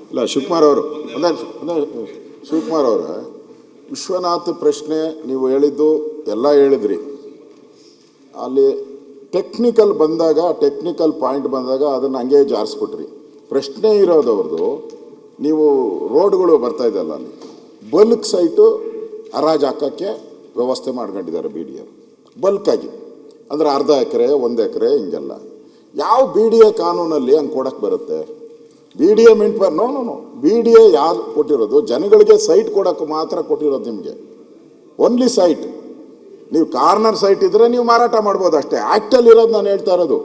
ಇಲ್ಲ ಶಿವಕುಮಾರ್ ಅವರು ಶಿವಕುಮಾರ್ ಅವರ ವಿಶ್ವನಾಥ್ ಪ್ರಶ್ನೆ ನೀವು ಹೇಳಿದ್ದು ಎಲ್ಲ ಹೇಳಿದ್ರಿ. ಅಲ್ಲಿ ಟೆಕ್ನಿಕಲ್ ಬಂದಾಗ, ಟೆಕ್ನಿಕಲ್ ಪಾಯಿಂಟ್ ಬಂದಾಗ ಅದನ್ನು ಹಂಗೆ ಜಾರಿಸ್ಬಿಟ್ರಿ. ಪ್ರಶ್ನೆ ಇರೋದವ್ರದ್ದು ನೀವು ರೋಡ್ಗಳು ಬರ್ತಾ ಇದೆಯಲ್ಲ, ಅಲ್ಲಿ ಬಲ್ಕ್ ಸೈಟು ಹರಾಜು ಹಾಕೋಕ್ಕೆ ವ್ಯವಸ್ಥೆ ಮಾಡ್ಕೊಂಡಿದ್ದಾರೆ ಬಿ ಡಿ ಎ ಬಲ್ಕಾಗಿ, ಅಂದರೆ ಅರ್ಧ ಎಕರೆ 1 ಎಕರೆ ಹಿಂಗೆಲ್ಲ. ಯಾವ ಬಿ ಡಿ ಎ ಕಾನೂನಲ್ಲಿ ಹಂಗೆ ಕೊಡೋಕ್ಕೆ ಬರುತ್ತೆ? B D A no B D A ಯಾರು ಕೊಟ್ಟಿರೋದು? ಜನಗಳಿಗೆ ಸೈಟ್ ಕೊಡೋಕ್ಕೆ ಮಾತ್ರ ಕೊಟ್ಟಿರೋದು ನಿಮಗೆ. Only site. ನೀವು ಕಾರ್ನರ್ ಸೈಟ್ ಇದ್ದರೆ ನೀವು ಮಾರಾಟ ಮಾಡ್ಬೋದು ಅಷ್ಟೇ. ಆ್ಯಕ್ಟಲ್ಲಿರೋದು ನಾನು ಹೇಳ್ತಾ ಇರೋದು,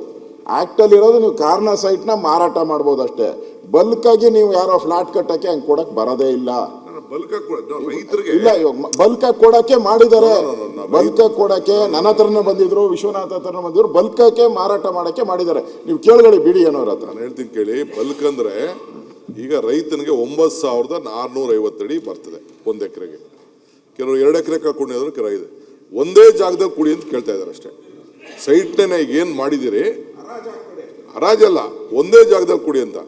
ಆ್ಯಕ್ಟಲ್ಲಿರೋದು ನೀವು ಕಾರ್ನರ್ ಸೈಟ್ನ ಮಾರಾಟ ಮಾಡ್ಬೋದು ಅಷ್ಟೇ. ಬಲ್ಕಾಗಿ ನೀವು ಯಾರೋ ಫ್ಲಾಟ್ ಕಟ್ಟೋಕ್ಕೆ ಹಂಗೆ ಕೊಡೋಕ್ಕೆ ಬರೋದೇ ಇಲ್ಲ. ಇಲ್ಲ, ಬಲ್ಕಾಗಿ ಕೊಡೋಕ್ಕೆ ಮಾಡಿದ್ದಾರೆ. ಬಲ್ಕಾಗಿ ಕೊಡೋಕ್ಕೆ ನನ್ನ ಹತ್ರನೇ ಬಂದಿದ್ರು, ವಿಶ್ವನಾಥ್ ಹತ್ರನೇ ಬಂದಿದ್ರು, ಬಲ್ಕಕ್ಕೆ ಮಾರಾಟ ಮಾಡೋಕ್ಕೆ ಮಾಡಿದ್ದಾರೆ. ನೀವು ಕೇಳ್ಕೊಳ್ಳಿ ಬಿಡಿ ಏನೋರ ಹತ್ರ. ನಾನು ಹೇಳ್ತೀನಿ ಕೇಳಿ. ಬಲ್ಕ್ ಅಂದರೆ ಈಗ ರೈತನಿಗೆ 9,450 ಅಡಿ ಬರ್ತದೆ 1 ಎಕರೆಗೆ. ಕೆಲವರು 2 ಎಕರೆ ಕಳ್ಕೊಂಡಿದ್ರು, ಕೆಲವು ಇದೆ. ಒಂದೇ ಜಾಗದಲ್ಲಿ ಕುಡಿ ಅಂತ ಕೇಳ್ತಾ ಇದ್ದಾರೆ ಅಷ್ಟೇ. ಸೈಟ್ನೇ ಈಗ ಏನು ಮಾಡಿದ್ದೀರಿ, ಹರಾಜಲ್ಲ, ಒಂದೇ ಜಾಗದಲ್ಲಿ ಕುಡಿ ಅಂತ.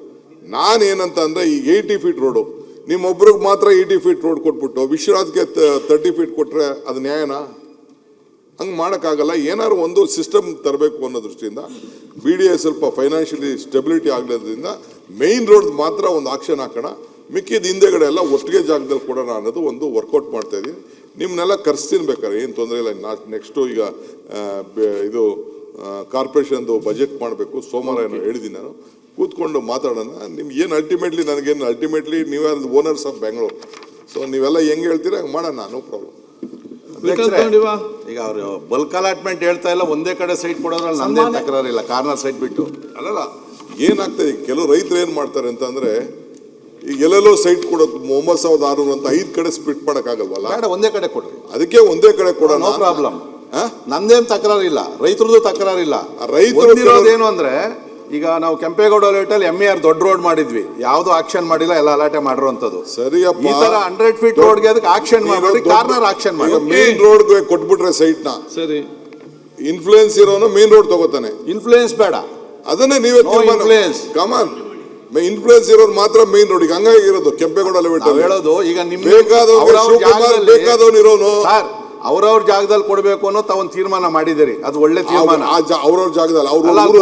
ನಾನೇನಂತ ಅಂದರೆ ಈಗ 80 ಫೀಟ್ ರೋಡು ನಿಮ್ಮೊಬ್ರಿಗೆ ಮಾತ್ರ 80 ಫೀಟ್ ರೋಡ್ ಕೊಟ್ಬಿಟ್ಟು ವಿಶ್ವನಾಥ್ಗೆ 30 ಫೀಟ್ ಕೊಟ್ಟರೆ ಅದು ನ್ಯಾಯನಾ? ಹಂಗೆ ಮಾಡೋಕ್ಕಾಗಲ್ಲ. ಏನಾದ್ರು ಒಂದು ಸಿಸ್ಟಮ್ ತರಬೇಕು ಅನ್ನೋ ದೃಷ್ಟಿಯಿಂದ ಬಿ ಡಿ ಎ ಸ್ವಲ್ಪ ಫೈನಾನ್ಷಿಯಲಿ ಸ್ಟೆಬಿಲಿಟಿ ಆಗಲಿದ್ರಿಂದ ಮೇಯ್ನ್ ರೋಡ್ ಮಾತ್ರ ಒಂದು ಆಕ್ಷನ್ ಹಾಕೋಣ, ಮಿಕ್ಕಿದ ಹಿಂದೆಗಡೆ ಎಲ್ಲ ಒಟ್ಟಿಗೆ ಜಾಗದಲ್ಲಿ ಕೊಡೋಣ ಅನ್ನೋದು ಒಂದು ವರ್ಕೌಟ್ ಮಾಡ್ತಾ ಇದ್ದೀನಿ. ನಿಮ್ಮನ್ನೆಲ್ಲ ಕರೆಸ್ತೀನಿ ಬೇಕಾದ್ರೆ, ಏನು ತೊಂದರೆ ಇಲ್ಲ. ನೆಕ್ಸ್ಟು ಈಗ ಇದು ಕಾರ್ಪೊರೇಷನ್ದು ಬಜೆಟ್ ಮಾಡಬೇಕು, ಸೋಮವಾರ ಏನೋ ಹೇಳಿದ್ದೀನಿ ನಾನು, ಕೂತ್ಕೊಂಡು ಮಾತಾಡೋಣ. ನಿಮ್ಗೆ ಏನು ಅಲ್ಟಿಮೇಟ್ಲಿ ನೀವೇ ಓನರ್ಸ್ ಆಫ್ ಬೆಂಗಳೂರು. ಸೊ ನೀವೆಲ್ಲ ಹೆಂಗೆ ಹೇಳ್ತೀರಾ ಹಂಗೆ ಮಾಡೋಣ, ನೋ ಪ್ರಾಬ್ಲಮ್. ಈಗ ಅವರು ಬಲ್ಕ್ ಅಲಾಟ್ಮೆಂಟ್ ಹೇಳ್ತಾ ಇಲ್ಲ, ಒಂದೇ ಕಡೆ ಸೈಟ್ ಕೊಡೋದ್ರಲ್ಲಿ ನಂದೇ ತಕರಾರಿಲ್ಲ, ಕಾರ್ನರ್ ಸೈಟ್ ಬಿಟ್ಟು. ಅಲ್ಲಲ್ಲ, ಏನಾಗ್ತದೆ ಕೆಲವು ರೈತರು ಏನು ಮಾಡ್ತಾರೆ ಅಂತಂದರೆ, ಈಗ ಎಲ್ಲೆಲ್ಲೋ ಸೈಟ್ ಕೊಡೋದು 9,600 ಅಂತ 5 ಕಡೆ ಸ್ಪ್ಲಿಟ್ ಮಾಡೋಕ್ಕಾಗಲ್ವಲ್ಲ? ಒಂದೇ ಕಡೆ ಕೊಡ್ರಿ. ಅದಕ್ಕೆ ಒಂದೇ ಕಡೆ ಕೊಡೋಣ, ನೋ ಪ್ರಾಬ್ಲಮ್. ನಂದೇನು ತಕರಾರಿಲ್ಲ, ರೈತರದ್ದು ತಕರಾರಿಲ್ಲ. ರೈತರು ಏನು ಅಂದ್ರೆ, ಈಗ ನಾವು ಕೆಂಪೇಗೌಡ ಲೇಟಲ್ಲಿ MER ದೊಡ್ಡ ರೋಡ್ ಮಾಡಿದ್ವಿ, ಯಾವ್ದು ಆಕ್ಷನ್ ಮಾಡಿಲ್ಲ, ಎಲ್ಲ ಅಲಾಟೆ ಮಾಡಿರುವಂತದ್ದು. ಸರಿಯಪ್ಪ, ಈ ತರ 100 ಫೀಟ್ ರೋಡ್ಗೆ ಅದಕ್ಕೆ ಆಕ್ಷನ್ ಮಾಡಿ, ಕಾರ್ನರ್ ಆಕ್ಷನ್ ಮಾಡಿ. ಮೇನ್ ರೋಡ್ಗೆ ಕೊಟ್ಬಿಟ್ರೆ ಸೈಟ್ನ, ಸರಿ, ಇನ್ಫ್ಲೂಯೆನ್ಸ್ ಇರೋನು ಮೇನ್ ರೋಡ್ ತಗೋತಾನೆ. ಇನ್ಫ್ಲೂಯೆನ್ಸ್ ಬೇಡ, ಅದನ್ನೇ ನೀವೇ ಕಮಾನ್. ಇನ್ಫ್ಲೂಯೆನ್ಸ್ ಇರೋರು ಮಾತ್ರ ಮೇನ್ ರೋಡ್. ಹಂಗಾಗಿ ಇರೋದು ಕೆಂಪೇಗೌಡ ಲೇಔಟ್ ಹೇಳೋದು. ಈಗ ನಿಮ್ಗೆ ಬೇಕಾದವನು ಇರೋನು ಅವ್ರವ್ರ ಜಾಗದಲ್ಲಿ ಕೊಡ್ಬೇಕು ಅನ್ನೋ ತಾವೊಂದು ತೀರ್ಮಾನ ಮಾಡಿದಿರಿ, ಅದು ಒಳ್ಳೆ ತೀರ್ಮಾನ. ಅವ್ರವ್ರ ಜಾಗದಲ್ಲಿ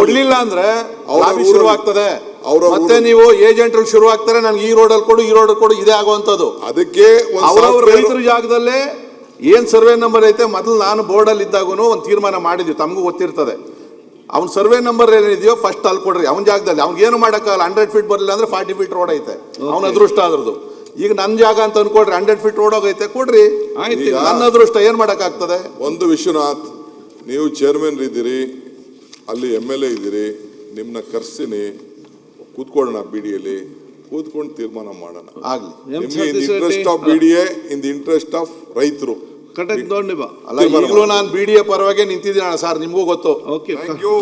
ಕೊಡ್ಲಿಲ್ಲ ಅಂದ್ರೆ ಶುರು ಆಗ್ತದೆ. ಮತ್ತೆ ನೀವು ಏಜೆಂಟ್ರು ಶುರು ಆಗ್ತಾರೆ, ನನ್ಗೆ ಈ ರೋಡಲ್ಲಿ ಕೊಡು, ಈ ರೋಡ್ ಕೊಡು, ಇದೇ ಆಗುವಂತದ್ದು. ಅದಕ್ಕೆ ಅವ್ರವ್ರ ರೈತರ ಜಾಗದಲ್ಲೇ ಏನ್ ಸರ್ವೆ ನಂಬರ್ ಐತೆ, ಮೊದಲು ನಾನು ಬೋರ್ಡಲ್ಲಿ ಇದ್ದಾಗೂ ಒಂದು ತೀರ್ಮಾನ ಮಾಡಿದ್ವಿ, ತಮಗೂ ಗೊತ್ತಿರ್ತದೆ. ಅವ್ನ ಸರ್ವೆ ನಂಬರ್ ಏನಿದೆಯೋ ಫಸ್ಟ್ ಅಲ್ಲಿ ಕೊಡ್ರಿ. ಅವ್ನ ಜಾಗದಲ್ಲಿ ಅವ್ನಿಗೆ ಏನು ಮಾಡೋಕ್ಕಾಗಲ್ಲ. 100 ಫೀಟ್ ಬರಲಿಲ್ಲ ಅಂದ್ರೆ 40 ಫೀಟ್ ರೋಡ್ ಐತೆ, ಅವ್ನ ಅದೃಷ್ಟ ಅದ್ರದ್ದು. ಈಗ ನನ್ನ ಜಾಗ ಅಂತ ಅನ್ಕೊಡ್ರಿ, 100 ಫೀಟ್ ರೋಡ್ ಹೋಗೈತೆ, ಕೊಡ್ರಿ, ನನ್ನ ಅದೃಷ್ಟ. ಏನ್ ಮಾಡಕ್ಕಾಗ್ತದೆ? ಒಂದು ವಿಶ್ವನಾಥ್, ನೀವು ಚೇರ್ಮನ್ ಇದ್ದೀರಿ, ಅಲ್ಲಿ MLA ಇದ್ದೀರಿ, ನಿಮ್ಮನ್ನ ಕರ್ಸ್ತೀನಿ, ಕೂತ್ಕೊಳ್ಳೋಣ ಬಿಡಿಯಲ್ಲಿ, ಕೂತ್ಕೊಂಡು ತೀರ್ಮಾನ ಮಾಡೋಣ. ಆಗ್ಲಿ, ನಿಮ್ಗೆ ಇನ್ interest of BDA, in the interest of ರೈತರು. ಅಲ್ಲ, ಈಗಲೂ ನಾನು BDA ಪರವಾಗಿ ನಿಂತಿದ್ದೀನಿ ಸರ್, ನಿಮಗೂ ಗೊತ್ತು. Thank you.